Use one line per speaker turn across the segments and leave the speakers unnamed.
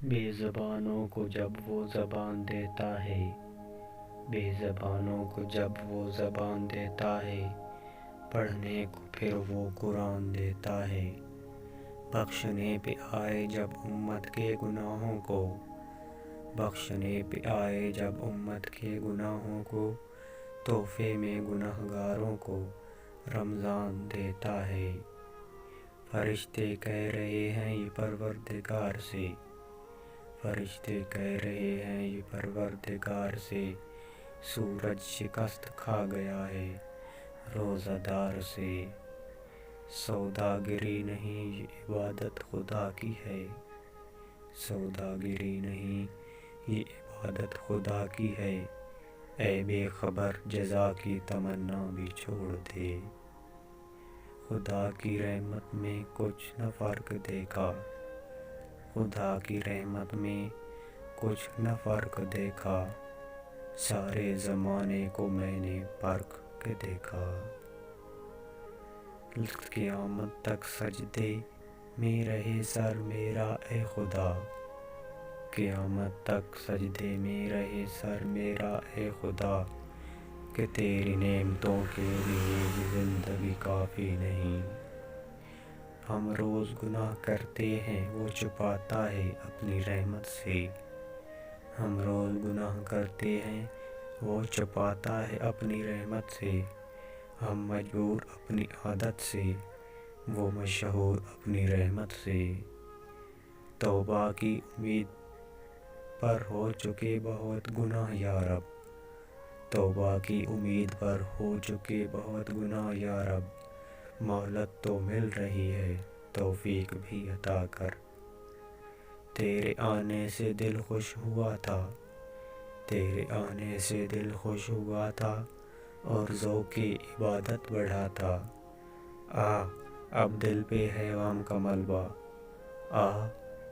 بے زبانوں کو جب وہ زبان دیتا ہے، بے زبانوں کو جب وہ زبان دیتا ہے، پڑھنے کو پھر وہ قرآن دیتا ہے۔ بخشنے پہ آئے جب امت کے گناہوں کو، بخشنے پہ آئے جب امت کے گناہوں کو، تحفے میں گنہگاروں کو رمضان دیتا ہے۔ فرشتے کہہ رہے ہیں یہ پروردگار سے، فرشتے کہہ رہے ہیں یہ پروردگار سے، سورج شکست کھا گیا ہے روزہ دار سے۔ سوداگری نہیں یہ عبادت خدا کی ہے، سوداگری نہیں یہ عبادت خدا کی ہے، اے بے خبر جزا کی تمنا بھی چھوڑ دے۔ خدا کی رحمت میں کچھ نہ فرق دیکھا، خدا کی رحمت میں کچھ نہ فرق دیکھا، سارے زمانے کو میں نے پرکھ کے دیکھا۔ قیامت تک سجدے میں رہے سر میرا اے خدا، قیامت تک سجدے میں رہے سر میرا اے خدا، کہ تیری نعمتوں کے لیے یہ زندگی کافی نہیں۔ ہم روز گناہ کرتے ہیں وہ چھپاتا ہے اپنی رحمت سے، ہم روز گناہ کرتے ہیں وہ چھپاتا ہے اپنی رحمت سے، ہم مجبور اپنی عادت سے، وہ مشہور اپنی رحمت سے۔ توبہ کی امید پر ہو چکے بہت گناہ یا رب، توبہ کی امید پر ہو چکے بہت گناہ یا رب، مہلت تو مل رہی ہے توفیق بھی عطا کر۔ تیرے آنے سے دل خوش ہوا تھا، تیرے آنے سے دل خوش ہوا تھا، اور ذوق عبادت بڑھا تھا۔ اب دل پہ ہے غم کا ملبہ،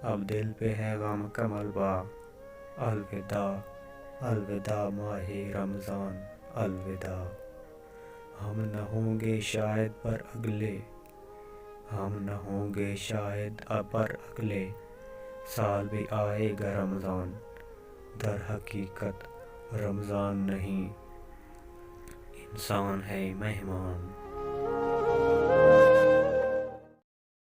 اب دل پہ ہے غم کا ملبہ، الوداع الوداع ماہ رمضان الوداع۔ ہم نہ ہوں گے شاید پر اگلے، ہم نہ ہوں گے شاید پر اگلے سال بھی آئے گا رمضان، در حقیقت رمضان نہیں انسان ہے مہمان۔